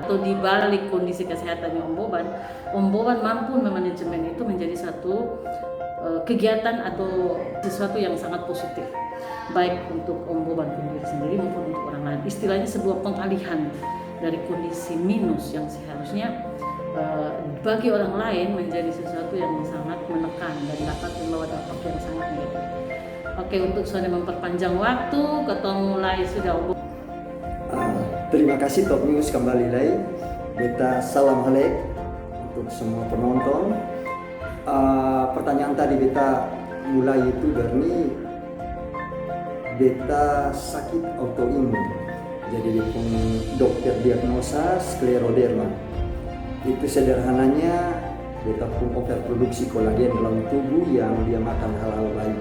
atau di balik kondisi kesehatannya Om Boban mampu memanajemen itu menjadi satu kegiatan atau sesuatu yang sangat positif, baik untuk Om Boban sendiri maupun untuk orang lain. Istilahnya sebuah pengalihan dari kondisi minus yang seharusnya bagi orang lain menjadi sesuatu yang sangat menekan dan dapat membawa dampak yang sangat negatif. Oke, untuk sudah memperpanjang waktu, ketemu mulai sudah Om Boban. Terima kasih Top News kembali lagi. Beta salam halek untuk semua penonton. Pertanyaan tadi beta mulai itu dari beta sakit autoimun. Jadi dokter diagnosa skleroderma. Itu sederhananya beta pun overproduksi kolagen dalam tubuh yang dia makan hal-hal lain.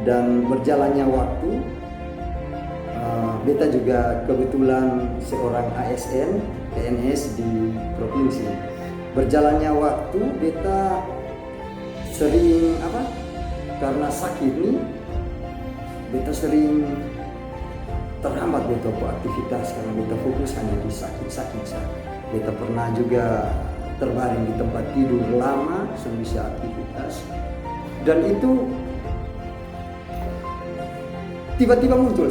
Dan berjalannya waktu, beta juga kebetulan seorang ASN PNS di provinsi. Berjalannya waktu beta sering karena sakit nih beta sering terhambat beta aktivitas karena beta fokus hanya di sakit. Beta pernah juga terbaring di tempat tidur lama sebelum bisa aktivitas, dan itu tiba-tiba muncul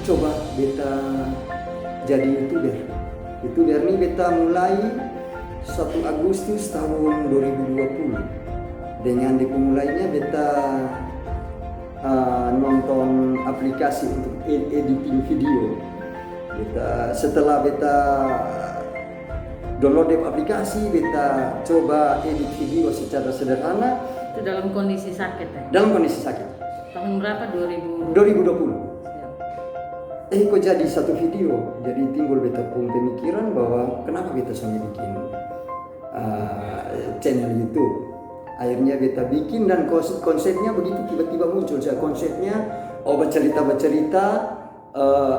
coba beta jadi YouTuber nih. Beta mulai 1 Agustus tahun 2020. Dengan dimulainya beta nonton aplikasi untuk editing video. Setelah beta download aplikasi, beta coba edit video secara sederhana. Itu dalam kondisi sakit ya? Dalam kondisi sakit. Tahun berapa? 2020. Kok jadi satu video, jadi timbul beta pun pemikiran bahwa kenapa beta soalnya bikin channel YouTube. Akhirnya beta bikin dan konsepnya begitu tiba-tiba muncul. Konsepnya bercerita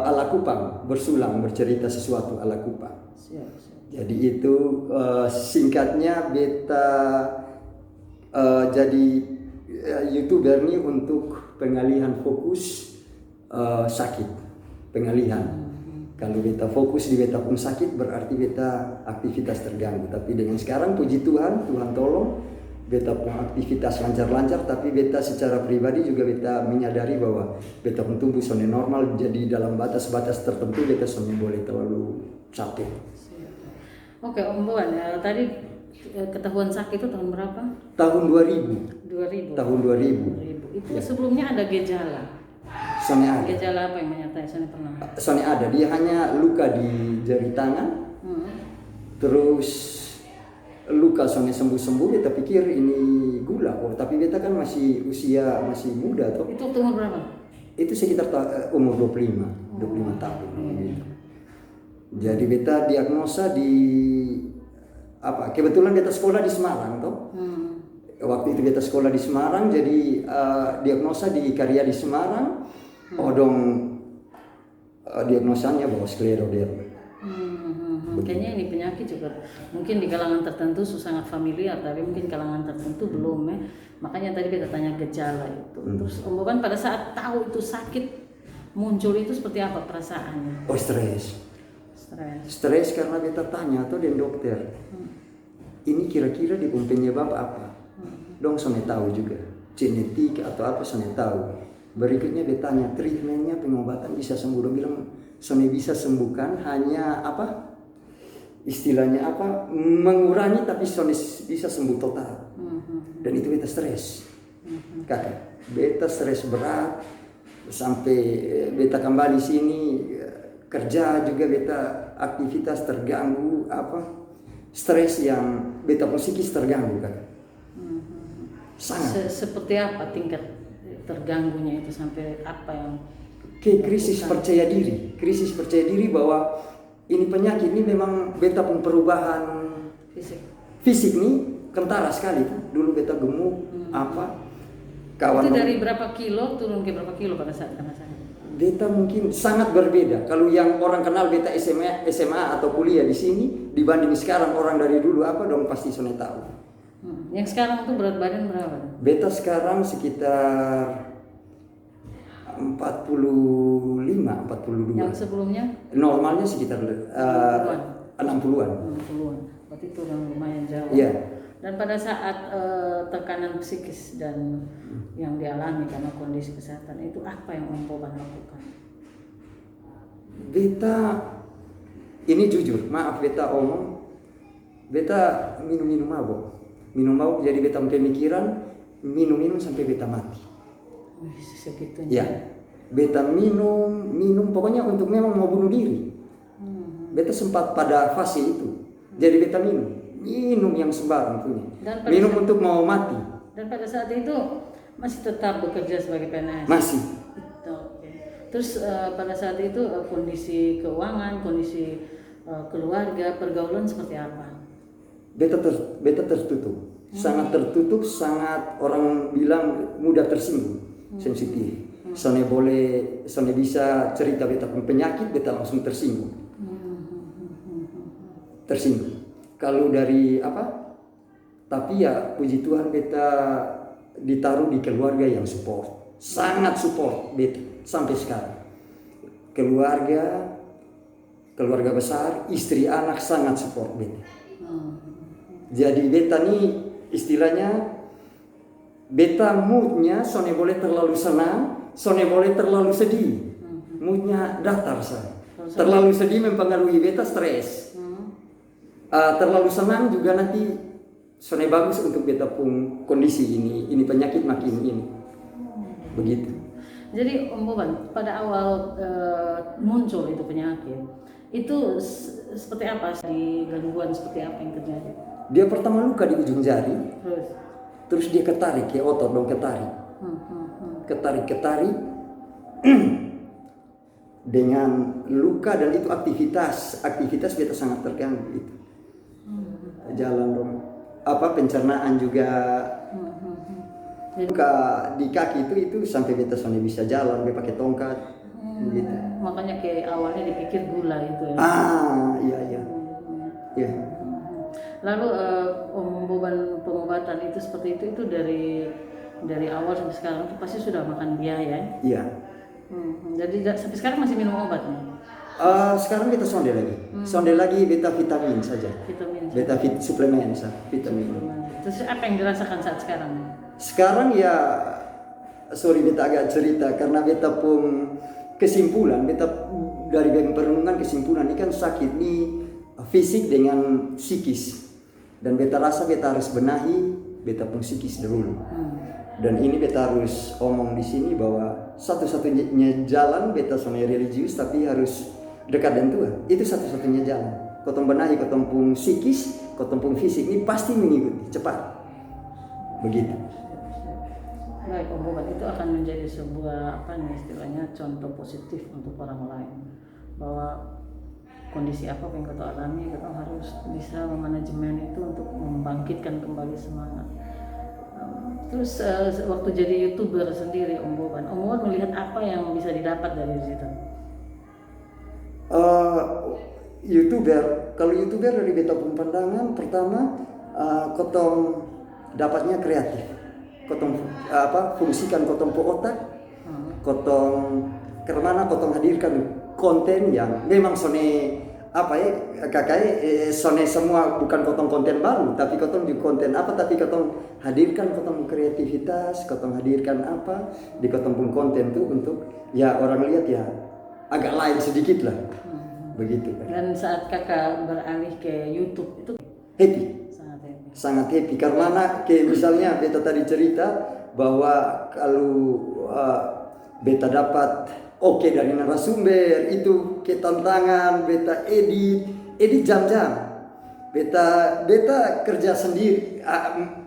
ala Kupang, bersulang bercerita sesuatu ala Kupang. Jadi itu singkatnya beta jadi YouTuber ini untuk pengalihan fokus sakit. Pengalihan. Kalau beta fokus di beta pun sakit berarti beta aktivitas terganggu. Tapi dengan sekarang puji Tuhan tolong beta pun aktivitas lancar-lancar. Tapi beta secara pribadi juga beta menyadari bahwa beta pun tumbuh soalnya normal. Jadi dalam batas-batas tertentu beta soalnya boleh terlalu capek. Oke Om Boban, tadi ketahuan sakit itu tahun berapa? Tahun 2000. Tahun 2000. Itu ya. Sebelumnya ada gejala. Soalnya ada. Gejala apa yang menyertai? Soalnya pernah. Soalnya ada. Dia hanya luka di jari tangan. Terus luka soalnya sembuh. Beta pikir ini gula. Tapi beta kan masih usia masih muda toh. Itu umur berapa? Itu sekitar umur 25 tahun. Gitu. Jadi beta diagnosa di kebetulan beta sekolah di Semarang toh. Waktu itu beta sekolah di Semarang, jadi diagnosa di Karya di Semarang. Diagnosanya bahwa skleroderma. Kayaknya ini penyakit juga mungkin di kalangan tertentu sangat familiar, tapi mungkin kalangan tertentu belum ya. Makanya tadi kita tanya gejala itu. Terus Om Boban pada saat tahu itu sakit muncul itu seperti apa perasaannya? Stres karena beta tanya tuh dengan dokter. Ini kira-kira di penyebab apa? Dong soalnya tahu juga genetik atau apa soalnya tahu. Berikutnya ditanya treatmentnya, pengobatan bisa sembuh. Dia bilang soalnya bisa sembuhkan hanya istilahnya mengurangi, tapi soalnya bisa sembuh total. Dan itu beta stres, kakak. Beta stres berat sampai beta kembali sini kerja juga beta aktivitas terganggu stres yang beta psikis terganggu kakak. Sangat. Seperti apa tingkat terganggunya itu sampai apa yang krisis percaya diri bahwa ini penyakit ini memang beta pun perubahan fisik nih kentara sekali. Dulu beta gemuk kawan itu dari berapa kilo turun ke berapa kilo pada saat kena sakit? Beta mungkin sangat berbeda. Kalau yang orang kenal beta SMA atau kuliah di sini dibanding sekarang orang dari dulu dong pasti sudah tahu. Yang sekarang tuh berat badan berapa? Beta sekarang sekitar 45, 42. Yang sebelumnya Normalnya sekitar 60-an. 60-an. Berarti itu udah lumayan jauh. Iya. Dan pada saat tekanan psikis dan yang dialami karena kondisi kesehatan itu, apa yang Om Boban lakukan? Beta ini jujur, maaf beta omong, beta minum mabok, jadi beta pemikiran minum sampai beta mati. Wih, segitunya. Ya, beta minum, pokoknya untuk memang mau bunuh diri. Beta sempat pada fase itu, jadi beta minum yang sembarang punya, minum untuk mau mati. Dan pada saat itu masih tetap bekerja sebagai PNS? Masih. Oke. Terus pada saat itu kondisi keuangan, kondisi keluarga, pergaulan seperti apa? Beta tertutup, sangat tertutup, sangat orang bilang mudah tersinggung, sensitif. Soalnya bisa cerita beta penyakit, beta langsung tersinggung. Kalau dari apa? Tapi ya puji Tuhan beta ditaruh di keluarga yang support, sangat support beta sampai sekarang. Keluarga besar, istri anak sangat support beta. Jadi beta nih istilahnya beta moodnya soalnya boleh terlalu senang, soalnya boleh terlalu sedih. Moodnya datar saya. Terlalu sedih mempengaruhi beta stres. Terlalu senang juga nanti soalnya bagus untuk beta pun kondisi ini penyakit makin ini. Begitu. Jadi Om Boban, pada awal muncul itu penyakit, itu seperti apa sih, gangguan seperti apa yang terjadi? Dia pertama luka di ujung jari, terus dia ketarik ya otot dong ketarik dengan luka, dan itu aktivitas beta sangat terganggu itu. Jalan dong, pencernaan juga. Luka di kaki itu sampai beta soalnya bisa jalan, beta pakai tongkat. Gitu. Makanya kayak awalnya dipikir gula itu ya. Iya. Lalu Om Boban pengobatan itu seperti itu dari awal sampai sekarang itu pasti sudah makan biaya. Iya. Jadi sampai sekarang masih minum obat nih? Sekarang kita sonde lagi beta vitamin saja. Beta suplemen vitamin. Terus apa yang dirasakan saat sekarang? Sekarang ya, beta agak cerita karena beta pun kesimpulan, beta dari perenungan kesimpulan ini kan sakit nih fisik dengan psikis, dan beta rasa beta harus benahi beta pun psikis dulu. Dan ini beta harus omong di sini bahwa satu-satunya jalan beta soalnya religius tapi harus dekat dengan Tuhan. Itu satu-satunya jalan. Kotong benahi, kotong pun psikis, kotong pun fisik ini pasti mengikuti cepat. Begitu. Baik, Om Boban, itu akan menjadi sebuah istilahnya contoh positif untuk orang lain, bahwa kondisi apa yang kita alami, kita harus bisa memanajemen itu untuk membangkitkan kembali semangat. Terus waktu jadi YouTuber sendiri Om Boban melihat apa yang bisa didapat dari situ? Kalau YouTuber dari beta pun pandangan pertama, kotong dapatnya kreatif, kotong fungsikan kotong otak, kotong kemana kotong hadirkan konten yang memang sone semua bukan kotong konten baru, tapi kotong di konten tapi kotong hadirkan kotong kreativitas, kotong hadirkan di kotong pun konten tuh untuk ya orang lihat ya agak lain sedikit lah. Begitu kan. Dan saat kakak beralih ke YouTube itu happy. Sangat happy karena kayak misalnya beta tadi cerita bahwa kalau beta dapat dari narasumber itu ke tantangan, beta edit jam-jam, beta kerja sendiri,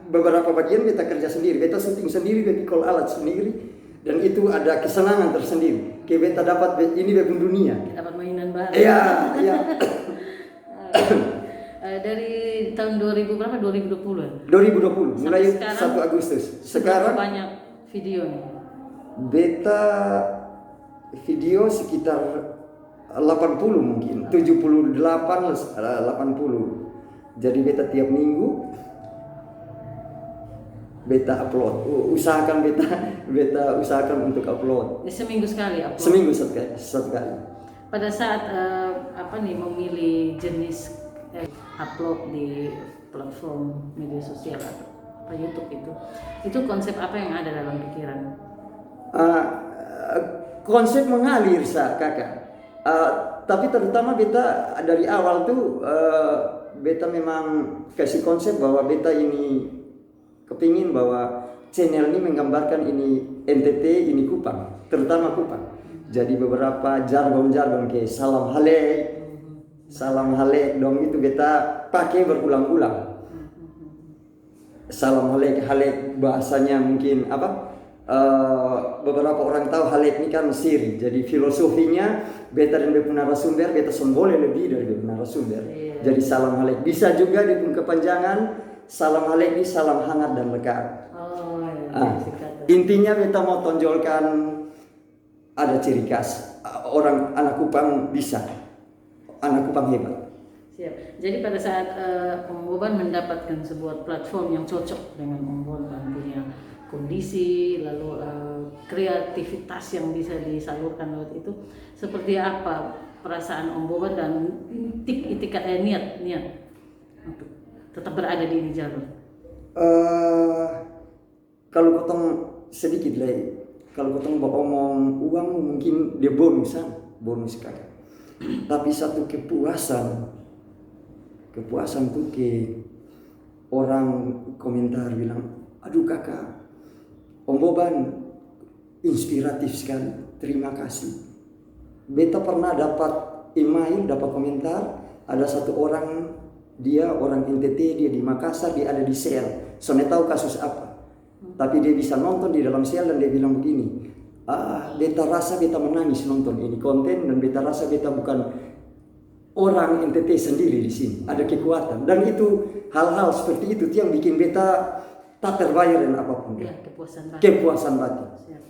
beberapa bagian beta kerja sendiri, beta syuting sendiri, beta call alat sendiri, dan itu ada kesenangan tersendiri. Kayak beta dapat ini dari dunia. Dapat mainan baru. Iya. Dari tahun 2000 berapa? 2020. 2020, mulai 1 Agustus. Sekarang banyak video nih. Beta video sekitar 80 mungkin, 78 80. Jadi beta tiap minggu beta upload. Usahakan beta usahakan untuk upload. Seminggu sekali upload. Seminggu satu kali. Pada saat memilih jenis upload di platform media sosial atau YouTube itu konsep apa yang ada dalam pikiran? Konsep mengalir kakak. Tapi terutama beta dari awal tuh beta memang kasih konsep bahwa beta ini kepingin bahwa channel ini menggambarkan ini NTT, ini Kupang, terutama Kupang. Jadi beberapa jargon-jargon kayak salam halek dong itu beta pakai berulang-ulang. Salam halek bahasanya mungkin beberapa orang tahu halek ini kan siri. Jadi filosofinya beta dan beta narasumber beta boleh lebih dari beta narasumber. Jadi salam halek bisa juga di kepanjangan salam halek ini salam hangat dan lekar. Intinya beta mau tonjolkan ada ciri khas orang anak Kupang bisa, anak Kupang hebat. Siap. Jadi pada saat Om Boban mendapatkan sebuah platform yang cocok dengan Om Boban punya kondisi, lalu kreativitas yang bisa disalurkan lewat itu, seperti apa perasaan Om Boban dan niat untuk tetap berada di ini jalur? Kalau kotong sedikit lagi, kalau kotong ngomong uang mungkin dia bonus kakak. Tapi satu kepuasan tuh ke orang komentar bilang, aduh kakak, Om Boban inspiratif sekali, terima kasih. Beta pernah dapat email, dapat komentar, ada satu orang, dia orang NTT, dia di Makassar, dia ada di sel, soalnya tahu kasus apa. Tapi dia bisa nonton di dalam sel dan dia bilang begini, beta rasa beta menangis nonton ini konten dan beta rasa beta bukan orang NTT sendiri di sini, ada kekuatan. Dan itu hal-hal seperti itu yang bikin beta tak terbayar dan apapun. Ya, kepuasan batin. Siap.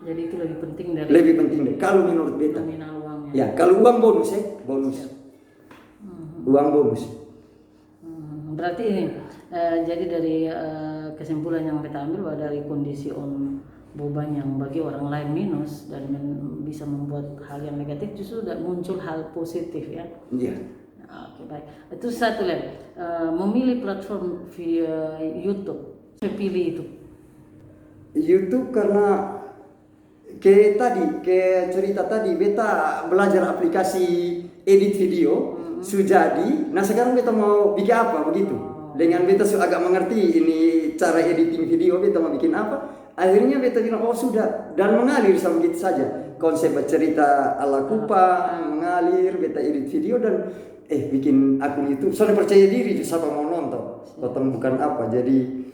Jadi itu lebih penting dari. Kalau menurut beta. Nominal uangnya. Ya, kalau uang bonus. Uang bonus. Berarti ini jadi dari kesimpulan yang kita ambil bahwa dari kondisi Om Boban yang bagi orang lain minus dan bisa membuat hal yang negatif, justru sudah muncul hal positif ya. Iya. Oke, baik. Itu satu lagi, memilih platform via YouTube. Saya pilih itu. YouTube karena ke cerita tadi beta belajar aplikasi edit video jadi. Nah sekarang beta mau bikin apa begitu. Dengan beta agak mengerti ini cara editing video, beta mau bikin apa. Akhirnya beta bilang sudah, dan mengalir sama gitu saja. Konsep bercerita ala Kupang, mengalir, beta edit video dan bikin akun YouTube. Soalnya percaya diri siapa mau nonton. Kotong bukan apa. Jadi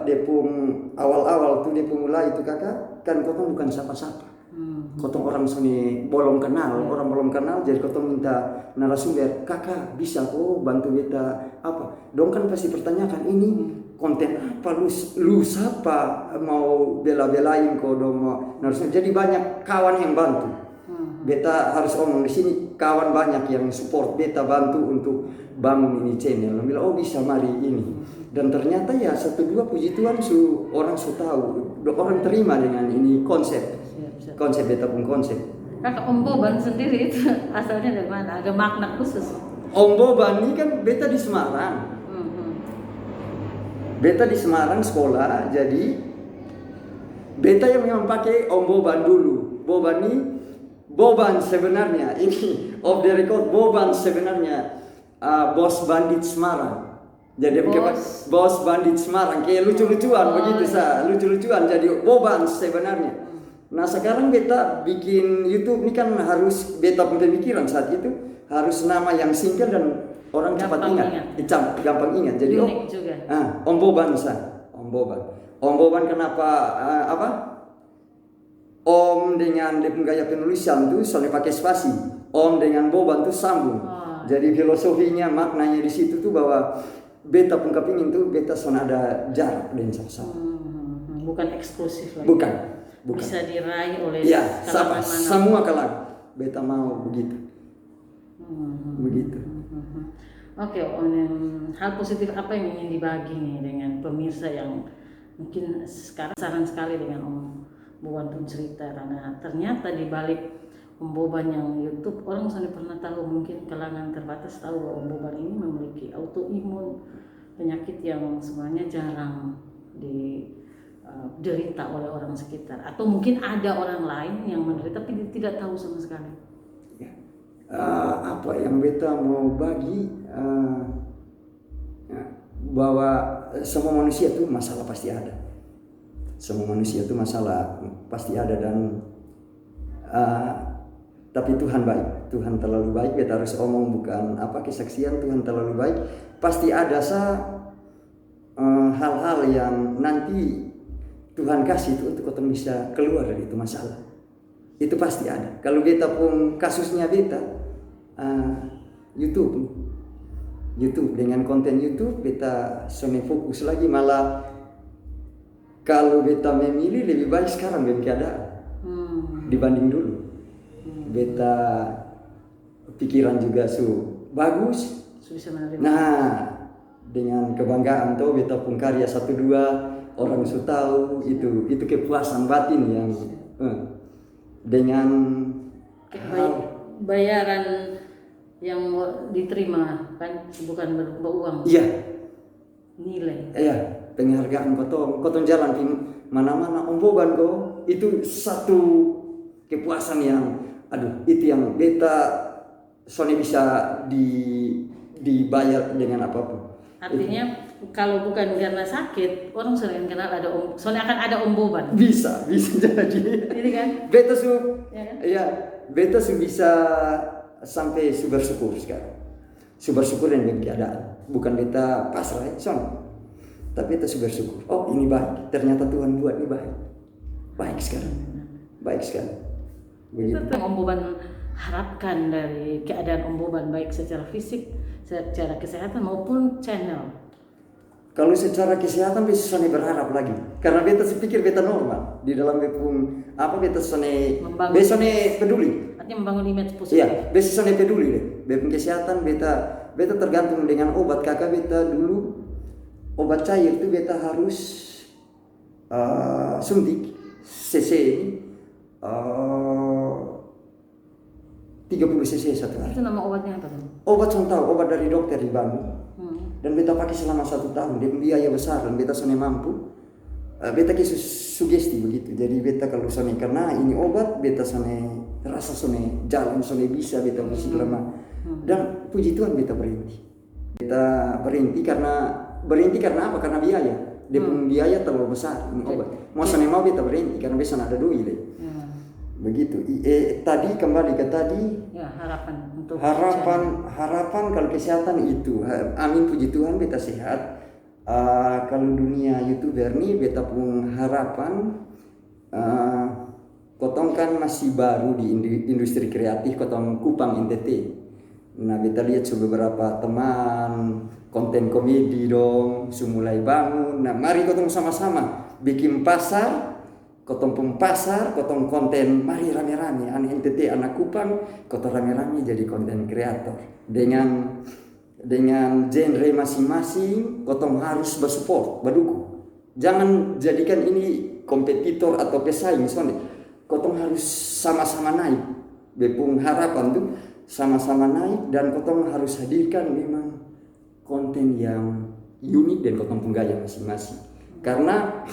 depung awal-awal tuh depung mulai itu kakak, kan kotong bukan siapa-siapa. Kotong orang sini orang belum kenal, jadi kotong minta narasumber, kakak bisa bantu beta apa? Dong kan pasti pertanyakan ini konten apa, lu siapa mau bela-belain dong mau narasumber. Jadi banyak kawan yang bantu. Beta harus omong di sini, kawan banyak yang support beta, bantu untuk bangun ini channel. Bilang bisa mari ini. Dan ternyata ya 1-2 puji Tuhan orang tahu, orang terima dengan ini konsep beta pun konsep. Kakak Om Boban sendiri itu asalnya dari mana? Ada makna khusus? Om Boban ini kan beta di Semarang. Beta di Semarang sekolah, jadi beta yang memang pakai Om Boban dulu. Boban sebenarnya ini off the record, Boban sebenarnya bos bandit Semarang. Jadi bos bandit Semarang kayak lucu-lucuan begitu lucu-lucuan jadi Boban sebenarnya. Nah sekarang beta bikin YouTube ini kan harus beta punya pemikiran saat itu harus nama yang singkat dan orang cepat gampang ingat. Jadi Om Boban Om Boban kenapa Om dengan gaya penulisan tuh soalnya pakai spasi. Om dengan Boban tuh sambung. Jadi filosofinya maknanya di situ tuh bahwa beta pun kepingin tuh beta soalnya ada jarak dan sama-sama. Bukan eksklusif lagi. Bukan. Bisa diraih oleh semua kalangan. Beta mau begitu. Begitu. Oke, hal positif apa yang ingin dibagi nih dengan pemirsa yang mungkin sekarang saran sekali dengan Om Boban pun cerita, karena ternyata di balik Om Boban yang YouTube orang sudah pernah tahu, mungkin kalangan terbatas tahu bahwa Om Boban ini memiliki autoimun, penyakit yang sebenarnya jarang diderita oleh orang sekitar, atau mungkin ada orang lain yang menderita tapi tidak tahu sama sekali. Apa yang beta mau bagi bahwa semua manusia itu masalah pasti ada. Semua manusia itu masalah pasti ada dan tapi Tuhan baik, Tuhan terlalu baik. Beta harus omong bukan kesaksian, Tuhan terlalu baik. Pasti ada hal-hal yang nanti Tuhan kasih itu untuk kita bisa keluar dari itu masalah. Itu pasti ada. Kalau beta pun kasusnya beta YouTube dengan konten YouTube beta semi fokus lagi, malah kalau beta memilih lebih baik sekarang keadaan dibanding dulu. Beta pikiran juga bagus. Bisa menerima. Nah, dengan kebanggaan tuh beta pun karya 1-2 orang tahu itu kepuasan batin yang dengan bayaran yang diterima kan bukan berupa uang. Iya. Nilai. Iya, penghargaan kotong jalan di mana-mana Om Boban kok itu satu kepuasan yang itu yang beta soalnya bisa dibayar dengan apapun. Artinya kalau bukan karena sakit, orang sering kenal ada soalnya akan ada Om Boban. Bisa jadi. Ini kan? Beta ya kan? Beta bisa sampai bersyukur sekarang. Bersyukur dengan keadaan. Bukan beta pasrah, tapi beta bersyukur. Oh, ini baik. Ternyata Tuhan buat ini baik. Baik sekali. Begitu. Itu yang Om Boban harapkan dari keadaan Om Boban, baik secara fisik, secara kesehatan maupun channel. Kalau secara kesehatan bisa berharap lagi, karena beta pikir beta normal di dalam beta peduli. Artinya membangun image positif. Iya, beta peduli deh. Beta kesehatan beta tergantung dengan obat. Kakak beta dulu obat cair itu beta harus suntik cc ini 30 cc satu hari. Itu nama obatnya apa? Obat obat dari dokter di Bandung. Dan beta pakai selama 1 tahun. Dia biaya besar dan beta mampu. Beta sugesti begitu. Jadi beta kalau kena ini obat, beta rasa jalan bisa beta mesti lama. Dan puji Tuhan beta berhenti. Beta berhenti karena apa? Karena biaya. Dia pun biaya terlalu besar ini obat. Mau beta berhenti karena bisa ada duit deh. Begitu. Tadi kembali ke tadi. Ya, harapan untuk harapan kalau kesehatan itu. Amin, puji Tuhan beta sehat. Kalau dunia YouTuber nih beta pun harapan kotong kan masih baru di industri kreatif kotong Kupang NTT. Nah, beta lihat beberapa teman konten komedi dong mulai bangun. Nah, mari kotong sama-sama bikin pasar. Kotong pasar, kotong konten, mari rame-rame, anak NTT, anak Kupang, kotong rame-rame jadi konten kreator. Dengan genre masing-masing, kotong harus bersupport, berdukung. Jangan jadikan ini kompetitor atau pesaing, soalnya kotong harus sama-sama naik. Bepung harapan tuh sama-sama naik dan kotong harus hadirkan memang konten yang unik dan kotong pun gaya masing-masing. Karena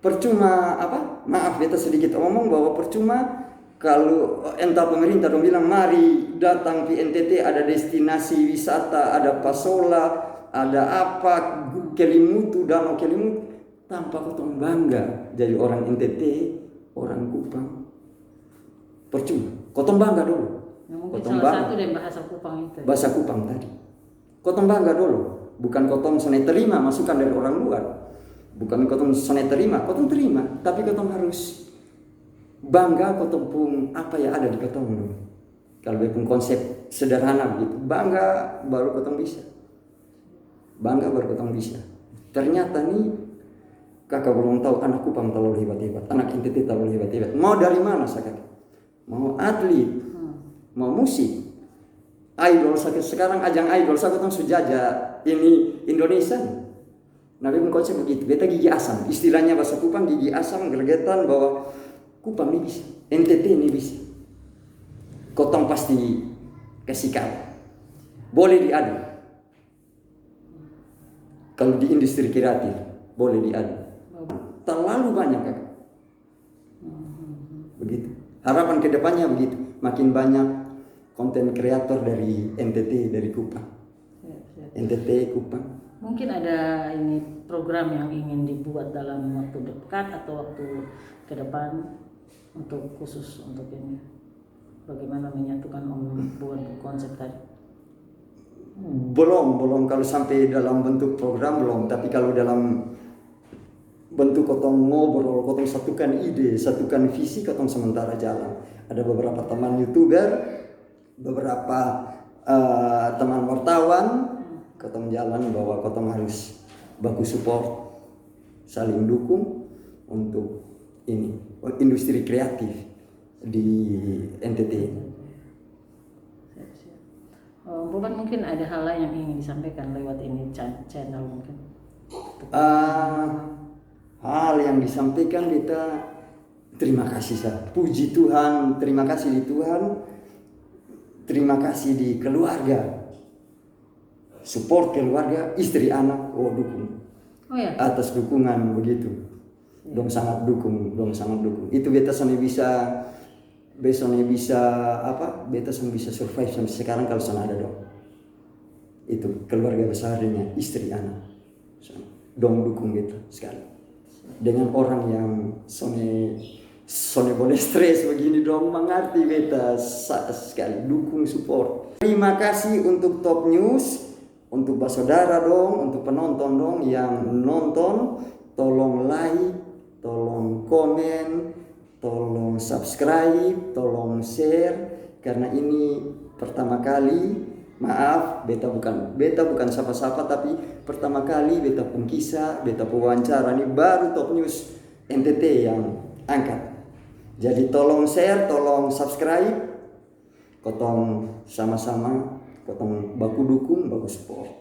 percuma maaf beta sedikit ngomong bahwa percuma kalau entah pemerintah dong bilang mari datang ke NTT, ada destinasi wisata, ada Pasola, ada Kelimutu, Danau Kelimutu, tanpa kotong bangga jadi orang NTT, orang Kupang, percuma. Kotong bangga dulu. Kotong salah satu dari bahasa Kupang itu. Bahasa Kupang tadi. Kotong bangga dulu, bukan kotong terima masukan dari orang luar. Bukan kotong terima, tapi kotong harus bangga kotong pun apa ya ada di kotong dulu. Kalau pun konsep sederhana begitu, bangga baru kotong bisa. Ternyata nih kakak belum tahu anak Kupang terlalu hebat-hebat, anak NTT terlalu hebat-hebat. Mau dari mana kakak? Mau atlet, mau musik, idol sekarang ajang idol saya tong sujaja ini Indonesia. Nabi konsep begitu, beta gigi asam, istilahnya bahasa Kupang gigi asam gregetan bahwa Kupang ini bisa, NTT ini bisa. Kotong pasti kasih kalah. Boleh diadu. Kalau di industri kreatif boleh diadu. Terlalu banyak kan? Begitu. Harapan kedepannya begitu, makin banyak konten kreator dari NTT, dari Kupang. NTT Kupang. Mungkin ada ini program yang ingin dibuat dalam waktu dekat atau waktu ke depan untuk khusus untuk ini. Bagaimana menyatukan buat konsep tadi? Belum kalau sampai dalam bentuk program belum, tapi kalau dalam bentuk kotong ngobrol, kotong satukan ide, satukan visi, kotong sementara jalan. Ada beberapa teman YouTuber, beberapa teman wartawan, kotong jalan bahwa kotong harus baku support, saling dukung untuk ini industri kreatif di NTT. Boban mungkin ada hal lain yang ingin disampaikan lewat ini channel mungkin. Hal yang disampaikan kita terima kasih sah. Puji Tuhan, terima kasih di Tuhan, terima kasih di keluarga. Support keluarga, istri, anak, dukung. Ya? Atas dukungan begitu. Dong sangat dukung. Itu beta sampai bisa besoknya bisa beta sampai bisa survive sampai sekarang kalau sana ada dong. Itu keluarga besarnya, istri, anak. Dong dukung beta sekali. Dengan orang yang Sone boleh stres begini dong, mengerti beta sekali, dukung, support. Terima kasih untuk Top News. Untuk saudara dong, untuk penonton dong yang nonton, tolong like, tolong komen, tolong subscribe, tolong share, karena ini pertama kali, maaf, beta bukan siapa-siapa, tapi pertama kali beta pun kisah, beta pun wawancara, ini baru Top News NTT yang angkat. Jadi tolong share, tolong subscribe, kotong sama-sama, kotong baku dukung, baku support.